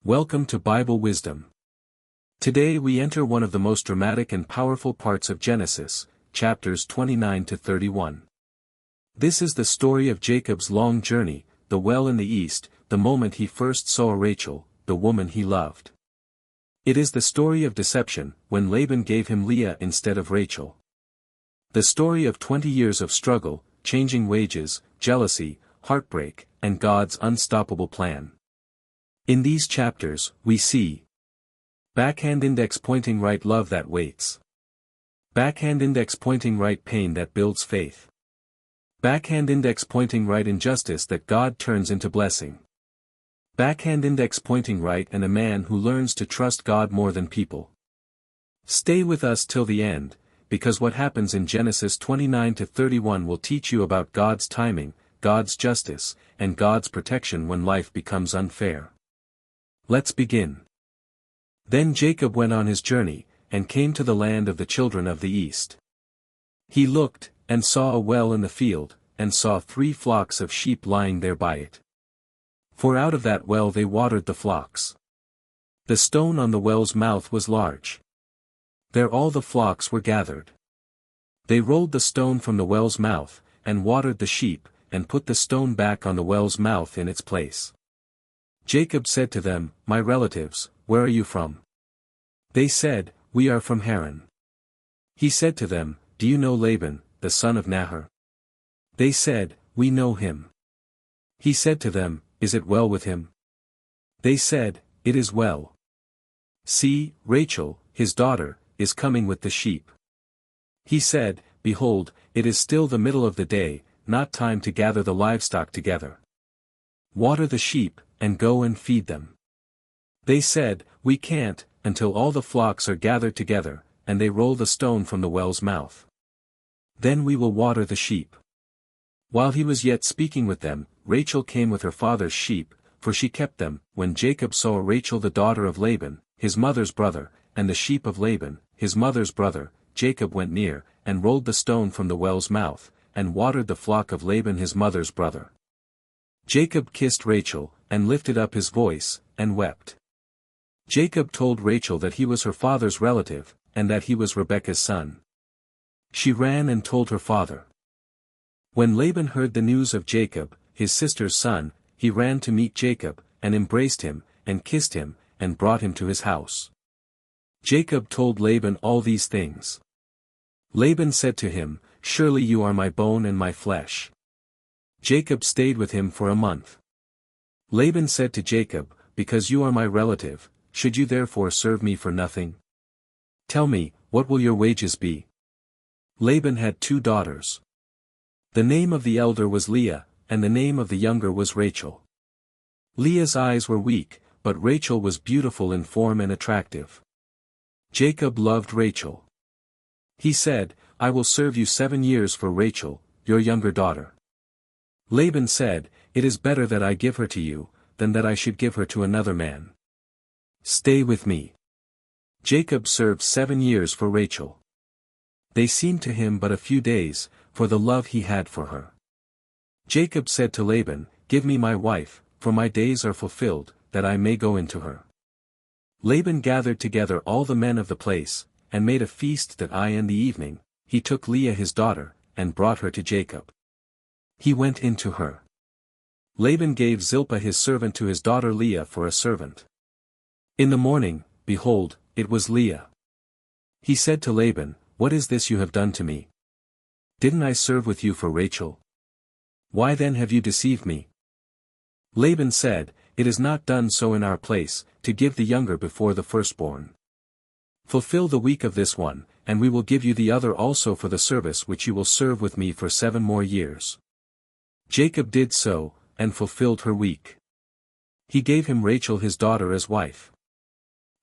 Welcome to Bible Wisdom. Today we enter one of the most dramatic and powerful parts of Genesis, chapters 29 to 31. This is the story of Jacob's long journey, the well in the east, the moment he first saw Rachel, the woman he loved. It is the story of deception, when Laban gave him Leah instead of Rachel. The story of 20 years of struggle, changing wages, jealousy, heartbreak, and God's unstoppable plan. In these chapters, we see backhand index pointing right love that waits. Backhand index pointing right pain that builds faith. Backhand index pointing right injustice that God turns into blessing. Backhand index pointing right and a man who learns to trust God more than people. Stay with us till the end, because what happens in Genesis 29 to 31 will teach you about God's timing, God's justice, and God's protection when life becomes unfair. Let's begin. Then Jacob went on his journey, and came to the land of the children of the east. He looked, and saw a well in the field, and saw 3 flocks of sheep lying there by it. For out of that well they watered the flocks. The stone on the well's mouth was large. There all the flocks were gathered. They rolled the stone from the well's mouth, and watered the sheep, and put the stone back on the well's mouth in its place. Jacob said to them, "My relatives, where are you from?" They said, "We are from Haran." He said to them, "Do you know Laban, the son of Nahor?" They said, "We know him." He said to them, "Is it well with him?" They said, "It is well. See, Rachel, his daughter, is coming with the sheep." He said, "Behold, it is still the middle of the day, not time to gather the livestock together. Water the sheep, and go and feed them." They said, "We can't, until all the flocks are gathered together, and they roll the stone from the well's mouth. Then we will water the sheep." While he was yet speaking with them, Rachel came with her father's sheep, for she kept them. When Jacob saw Rachel the daughter of Laban, his mother's brother, and the sheep of Laban, his mother's brother, Jacob went near, and rolled the stone from the well's mouth, and watered the flock of Laban his mother's brother. Jacob kissed Rachel, and lifted up his voice, and wept. Jacob told Rachel that he was her father's relative, and that he was Rebekah's son. She ran and told her father. When Laban heard the news of Jacob, his sister's son, he ran to meet Jacob, and embraced him, and kissed him, and brought him to his house. Jacob told Laban all these things. Laban said to him, "Surely you are my bone and my flesh." Jacob stayed with him for a month. Laban said to Jacob, "Because you are my relative, should you therefore serve me for nothing? Tell me, what will your wages be?" Laban had 2 daughters. The name of the elder was Leah, and the name of the younger was Rachel. Leah's eyes were weak, but Rachel was beautiful in form and attractive. Jacob loved Rachel. He said, "I will serve you 7 years for Rachel, your younger daughter." Laban said, "It is better that I give her to you, than that I should give her to another man. Stay with me." Jacob served 7 years for Rachel. They seemed to him but a few days, for the love he had for her. Jacob said to Laban, "Give me my wife, for my days are fulfilled, that I may go into her." Laban gathered together all the men of the place, and made a feast that in the evening, he took Leah his daughter, and brought her to Jacob. He went into her. Laban gave Zilpah his servant to his daughter Leah for a servant. In the morning, behold, it was Leah. He said to Laban, "What is this you have done to me? Didn't I serve with you for Rachel? Why then have you deceived me?" Laban said, "It is not done so in our place, to give the younger before the firstborn. Fulfill the week of this one, and we will give you the other also for the service which you will serve with me for 7 more years." Jacob did so, and fulfilled her week. He gave him Rachel his daughter as wife.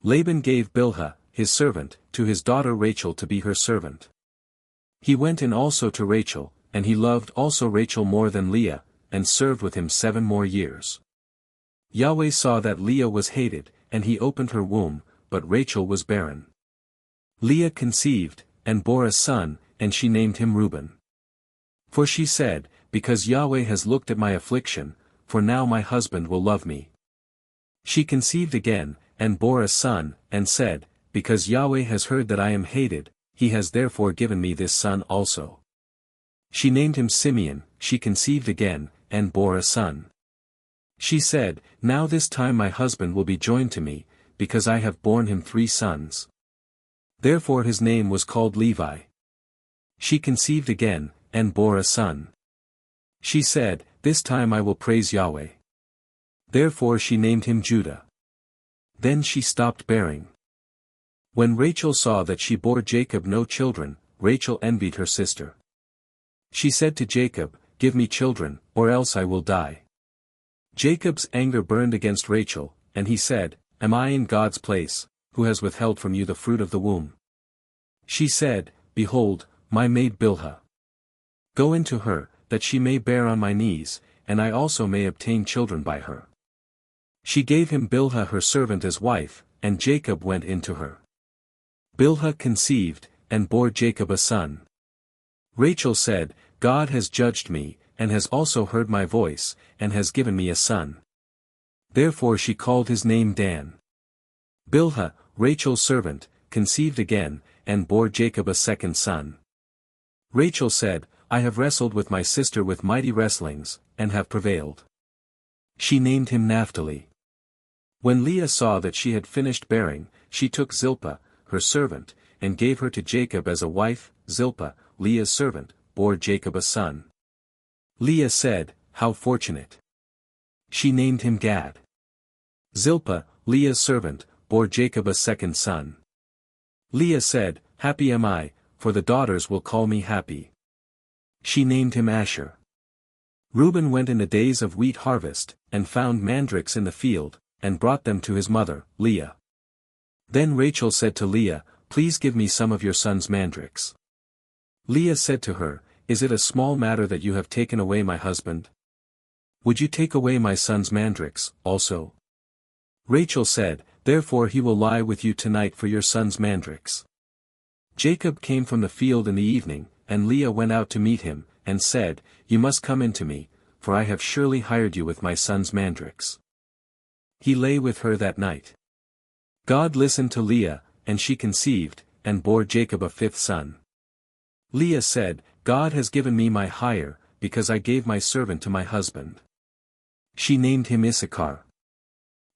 Laban gave Bilhah, his servant, to his daughter Rachel to be her servant. He went in also to Rachel, and he loved also Rachel more than Leah, and served with him 7 more years. Yahweh saw that Leah was hated, and he opened her womb, but Rachel was barren. Leah conceived, and bore a son, and she named him Reuben. For she said, "Because Yahweh has looked at my affliction, for now my husband will love me." She conceived again, and bore a son, and said, Because Yahweh has heard that I am hated, he has therefore given me this son also. She named him Simeon. She conceived again, and bore a son. She said, Now this time my husband will be joined to me, because I have borne him 3 sons. Therefore his name was called Levi. She conceived again, and bore a son. She said, This time I will praise Yahweh. Therefore she named him Judah. Then she stopped bearing. When Rachel saw that she bore Jacob no children, Rachel envied her sister. She said to Jacob, Give me children, or else I will die. Jacob's anger burned against Rachel, and he said, Am I in God's place, who has withheld from you the fruit of the womb? She said, Behold, my maid Bilhah. Go into her, that she may bear on my knees, and I also may obtain children by her. She gave him Bilhah her servant as wife, and Jacob went in to her. Bilhah conceived, and bore Jacob a son. Rachel said, God has judged me, and has also heard my voice, and has given me a son. Therefore she called his name Dan. Bilhah, Rachel's servant, conceived again, and bore Jacob a second son. Rachel said, I have wrestled with my sister with mighty wrestlings, and have prevailed. She named him Naphtali. When Leah saw that she had finished bearing, she took Zilpah, her servant, and gave her to Jacob as a wife. Zilpah, Leah's servant, bore Jacob a son. Leah said, How fortunate! She named him Gad. Zilpah, Leah's servant, bore Jacob a second son. Leah said, Happy am I, for the daughters will call me happy. She named him Asher. Reuben went in the days of wheat harvest, and found mandrakes in the field, and brought them to his mother, Leah. Then Rachel said to Leah, Please give me some of your son's mandrakes. Leah said to her, Is it a small matter that you have taken away my husband? Would you take away my son's mandrakes, also? Rachel said, Therefore he will lie with you tonight for your son's mandrakes. Jacob came from the field in the evening, and Leah went out to meet him, and said, You must come in to me, for I have surely hired you with my son's mandrakes. He lay with her that night. God listened to Leah, and she conceived, and bore Jacob a 5th son. Leah said, God has given me my hire, because I gave my servant to my husband. She named him Issachar.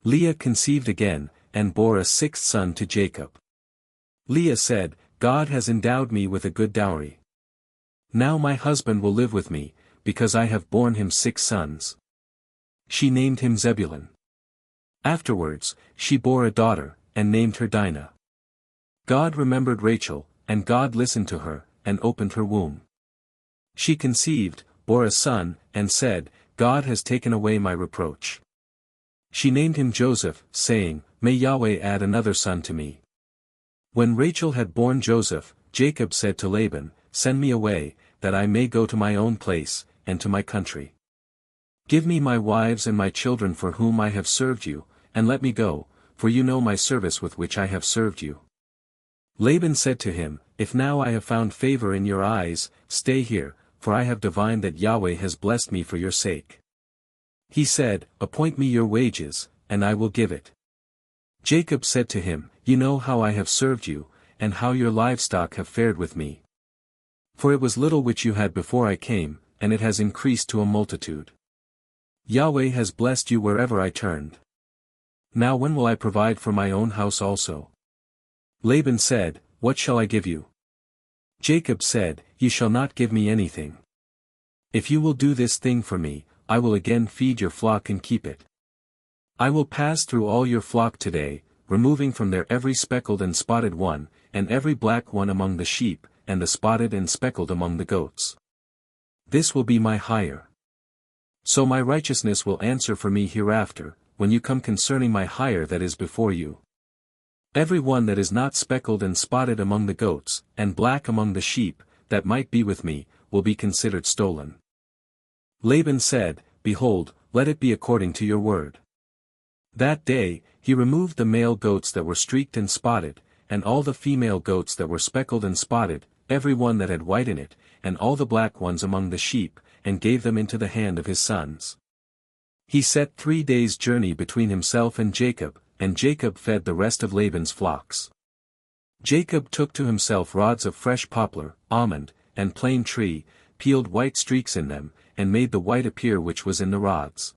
Leah conceived again, and bore a 6th son to Jacob. Leah said, God has endowed me with a good dowry. Now my husband will live with me, because I have borne him 6 sons. She named him Zebulun. Afterwards, she bore a daughter, and named her Dinah. God remembered Rachel, and God listened to her, and opened her womb. She conceived, bore a son, and said, God has taken away my reproach. She named him Joseph, saying, May Yahweh add another son to me. When Rachel had borne Joseph, Jacob said to Laban, Send me away, that I may go to my own place, and to my country. Give me my wives and my children for whom I have served you, and let me go, for you know my service with which I have served you. Laban said to him, If now I have found favor in your eyes, stay here, for I have divined that Yahweh has blessed me for your sake. He said, Appoint me your wages, and I will give it. Jacob said to him, You know how I have served you, and how your livestock have fared with me. For it was little which you had before I came, and it has increased to a multitude. Yahweh has blessed you wherever I turned. Now when will I provide for my own house also? Laban said, What shall I give you? Jacob said, You shall not give me anything. If you will do this thing for me, I will again feed your flock and keep it. I will pass through all your flock today, removing from there every speckled and spotted one, and every black one among the sheep, and the spotted and speckled among the goats. This will be my hire. So my righteousness will answer for me hereafter, when you come concerning my hire that is before you. Every one that is not speckled and spotted among the goats, and black among the sheep, that might be with me, will be considered stolen. Laban said, Behold, let it be according to your word. That day, he removed the male goats that were streaked and spotted, and all the female goats that were speckled and spotted, every one that had white in it, and all the black ones among the sheep, and gave them into the hand of his sons. He set 3 days' journey between himself and Jacob fed the rest of Laban's flocks. Jacob took to himself rods of fresh poplar, almond, and plane tree, peeled white streaks in them, and made the white appear which was in the rods.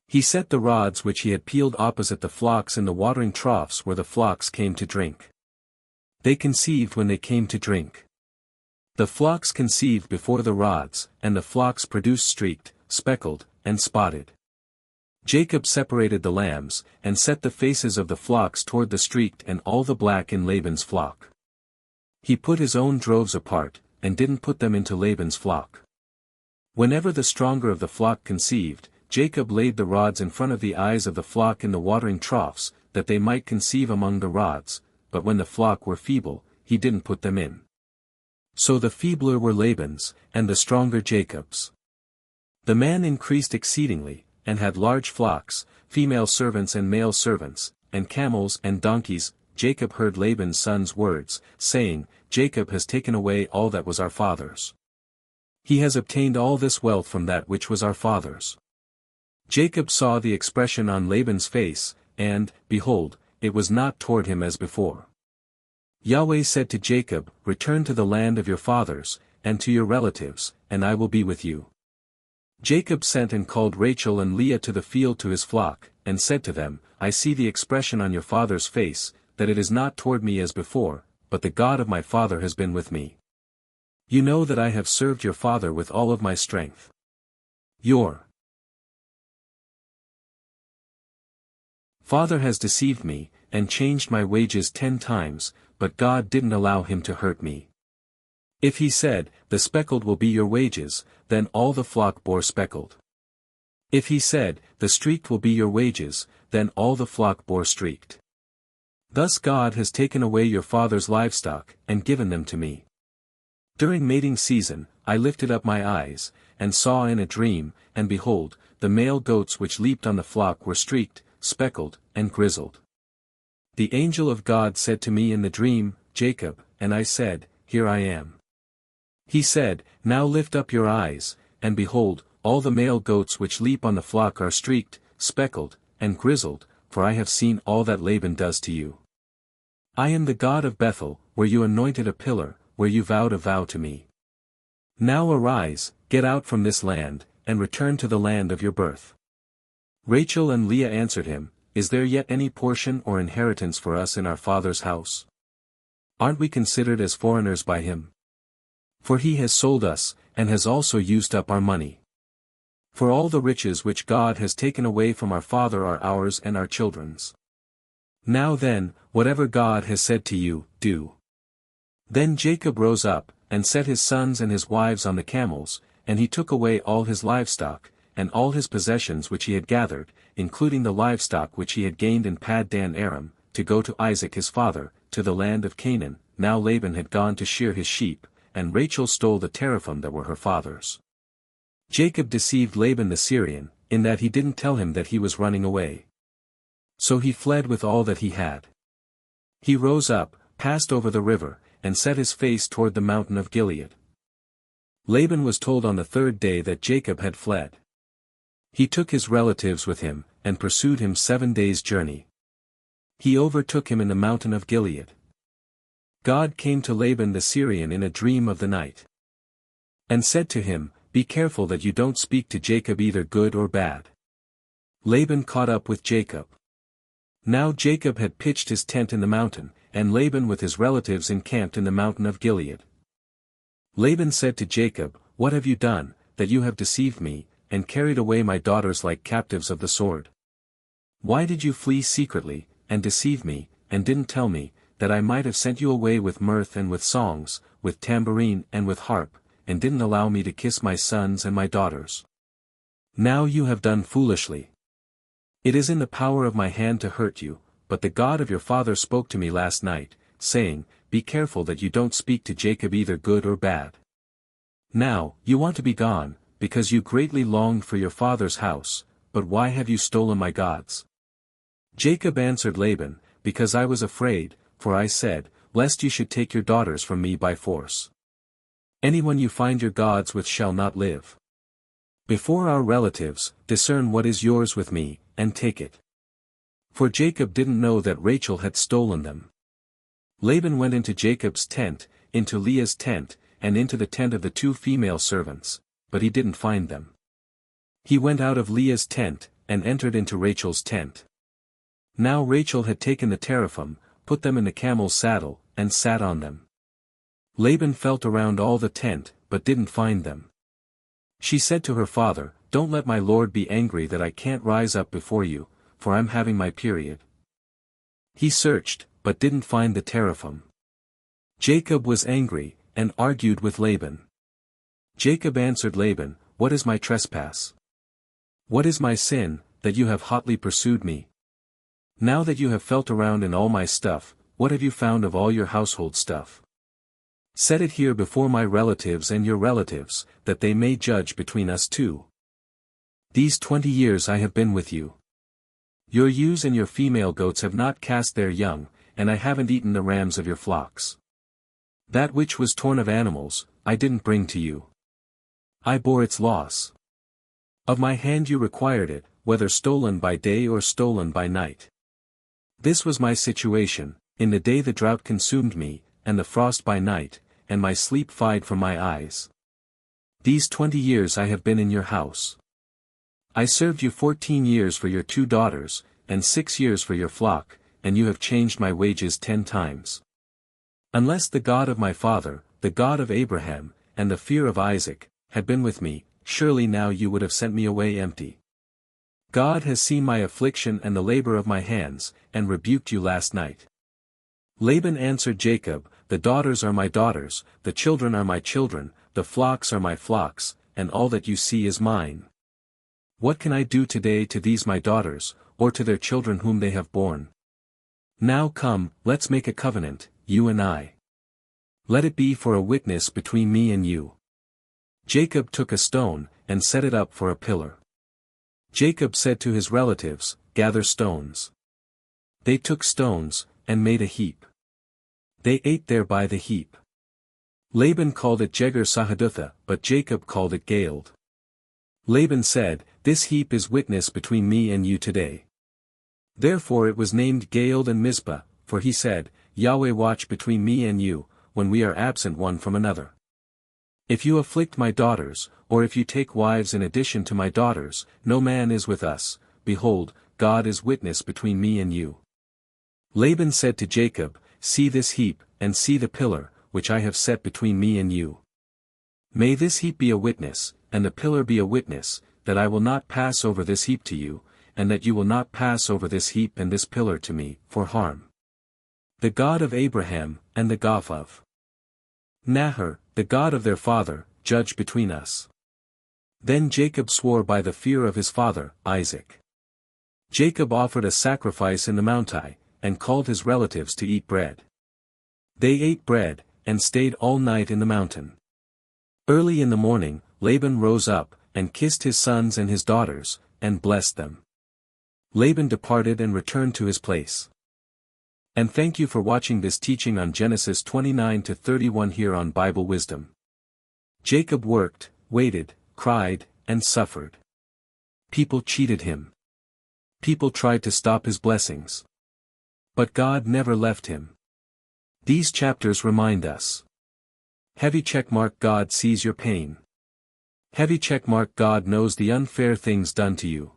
He set the rods which he had peeled opposite the flocks in the watering troughs where the flocks came to drink. They conceived when they came to drink. The flocks conceived before the rods, and the flocks produced streaked, speckled, and spotted. Jacob separated the lambs, and set the faces of the flocks toward the streaked and all the black in Laban's flock. He put his own droves apart, and didn't put them into Laban's flock. Whenever the stronger of the flock conceived, Jacob laid the rods in front of the eyes of the flock in the watering troughs, that they might conceive among the rods, but when the flock were feeble, he didn't put them in. So the feebler were Laban's, and the stronger Jacob's. The man increased exceedingly, and had large flocks, female servants and male servants, and camels and donkeys. Jacob heard Laban's son's words, saying, Jacob has taken away all that was our father's. He has obtained all this wealth from that which was our father's. Jacob saw the expression on Laban's face, and, behold, it was not toward him as before. Yahweh said to Jacob, Return to the land of your fathers, and to your relatives, and I will be with you. Jacob sent and called Rachel and Leah to the field to his flock, and said to them, I see the expression on your father's face, that it is not toward me as before, but the God of my father has been with me. You know that I have served your father with all of my strength. Your father has deceived me, and changed my wages 10 times, but God didn't allow him to hurt me. If he said, The speckled will be your wages, then all the flock bore speckled. If he said, The streaked will be your wages, then all the flock bore streaked. Thus God has taken away your father's livestock, and given them to me. During mating season, I lifted up my eyes, and saw in a dream, and behold, the male goats which leaped on the flock were streaked, speckled, and grizzled. The angel of God said to me in the dream, Jacob, and I said, Here I am. He said, Now lift up your eyes, and behold, all the male goats which leap on the flock are streaked, speckled, and grizzled, for I have seen all that Laban does to you. I am the God of Bethel, where you anointed a pillar, where you vowed a vow to me. Now arise, get out from this land, and return to the land of your birth. Rachel and Leah answered him, Is there yet any portion or inheritance for us in our father's house? Aren't we considered as foreigners by him? For he has sold us, and has also used up our money. For all the riches which God has taken away from our father are ours and our children's. Now then, whatever God has said to you, do. Then Jacob rose up, and set his sons and his wives on the camels, and he took away all his livestock, and all his possessions which he had gathered, including the livestock which he had gained in Paddan Aram, to go to Isaac his father, to the land of Canaan. Now Laban had gone to shear his sheep, and Rachel stole the teraphim that were her father's. Jacob deceived Laban the Syrian, in that he didn't tell him that he was running away. So he fled with all that he had. He rose up, passed over the river, and set his face toward the mountain of Gilead. Laban was told on the 3rd day that Jacob had fled. He took his relatives with him, and pursued him 7 days' journey. He overtook him in the mountain of Gilead. God came to Laban the Syrian in a dream of the night, and said to him, Be careful that you don't speak to Jacob either good or bad. Laban caught up with Jacob. Now Jacob had pitched his tent in the mountain, and Laban with his relatives encamped in the mountain of Gilead. Laban said to Jacob, What have you done, that you have deceived me, and carried away my daughters like captives of the sword? Why did you flee secretly, and deceive me, and didn't tell me, that I might have sent you away with mirth and with songs, with tambourine and with harp, and didn't allow me to kiss my sons and my daughters? Now you have done foolishly. It is in the power of my hand to hurt you, but the God of your father spoke to me last night, saying, Be careful that you don't speak to Jacob either good or bad. Now, you want to be gone, because you greatly longed for your father's house, but why have you stolen my gods? Jacob answered Laban, Because I was afraid, for I said, Lest you should take your daughters from me by force. Anyone you find your gods with shall not live. Before our relatives, discern what is yours with me, and take it. For Jacob didn't know that Rachel had stolen them. Laban went into Jacob's tent, into Leah's tent, and into the tent of the 2 female servants, but he didn't find them. He went out of Leah's tent, and entered into Rachel's tent. Now Rachel had taken the teraphim, put them in the camel's saddle, and sat on them. Laban felt around all the tent, but didn't find them. She said to her father, "Don't let my lord be angry that I can't rise up before you, for I'm having my period." He searched, but didn't find the teraphim. Jacob was angry, and argued with Laban. Jacob answered Laban, "What is my trespass? What is my sin, that you have hotly pursued me? Now that you have felt around in all my stuff, what have you found of all your household stuff? Set it here before my relatives and your relatives, that they may judge between us 2. These 20 years I have been with you. Your ewes and your female goats have not cast their young, and I haven't eaten the rams of your flocks. That which was torn of animals, I didn't bring to you. I bore its loss. Of my hand you required it, whether stolen by day or stolen by night. This was my situation, in the day the drought consumed me, and the frost by night, and my sleep filed from my eyes. These 20 years I have been in your house. I served you 14 years for your 2 daughters, and 6 years for your flock, and you have changed my wages 10 times. Unless the God of my father, the God of Abraham, and the fear of Isaac, had been with me, surely now you would have sent me away empty. God has seen my affliction and the labor of my hands, and rebuked you last night." Laban answered Jacob, "The daughters are my daughters, the children are my children, the flocks are my flocks, and all that you see is mine. What can I do today to these my daughters, or to their children whom they have borne? Now come, let's make a covenant, you and I. Let it be for a witness between me and you." Jacob took a stone, and set it up for a pillar. Jacob said to his relatives, "Gather stones." They took stones, and made a heap. They ate there by the heap. Laban called it Jegar-sahadutha, but Jacob called it Galeed. Laban said, "This heap is witness between me and you today." Therefore it was named Galeed and Mizpah, for he said, "Yahweh watch between me and you, when we are absent one from another. If you afflict my daughters, or if you take wives in addition to my daughters, no man is with us, behold, God is witness between me and you." Laban said to Jacob, "See this heap, and see the pillar, which I have set between me and you. May this heap be a witness, and the pillar be a witness, that I will not pass over this heap to you, and that you will not pass over this heap and this pillar to me, for harm. The God of Abraham, and the God of Nahor, the God of their father, judge between us." Then Jacob swore by the fear of his father, Isaac. Jacob offered a sacrifice in the Mount, and called his relatives to eat bread. They ate bread, and stayed all night in the mountain. Early in the morning, Laban rose up, and kissed his sons and his daughters, and blessed them. Laban departed and returned to his place. And thank you for watching this teaching on Genesis 29 to 31 here on Bible Wisdom. Jacob worked, waited, cried, and suffered. People cheated him. People tried to stop his blessings. But God never left him. These chapters remind us. Heavy checkmark: God sees your pain. Heavy checkmark: God knows the unfair things done to you.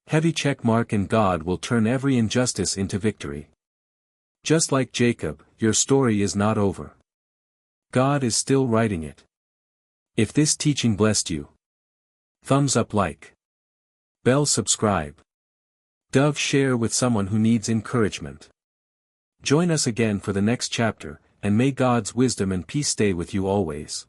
Heavy checkmark: and God will turn every injustice into victory. Just like Jacob, your story is not over. God is still writing it. If this teaching blessed you, thumbs up, like, bell, subscribe. Dove, share with someone who needs encouragement. Join us again for the next chapter, and may God's wisdom and peace stay with you always.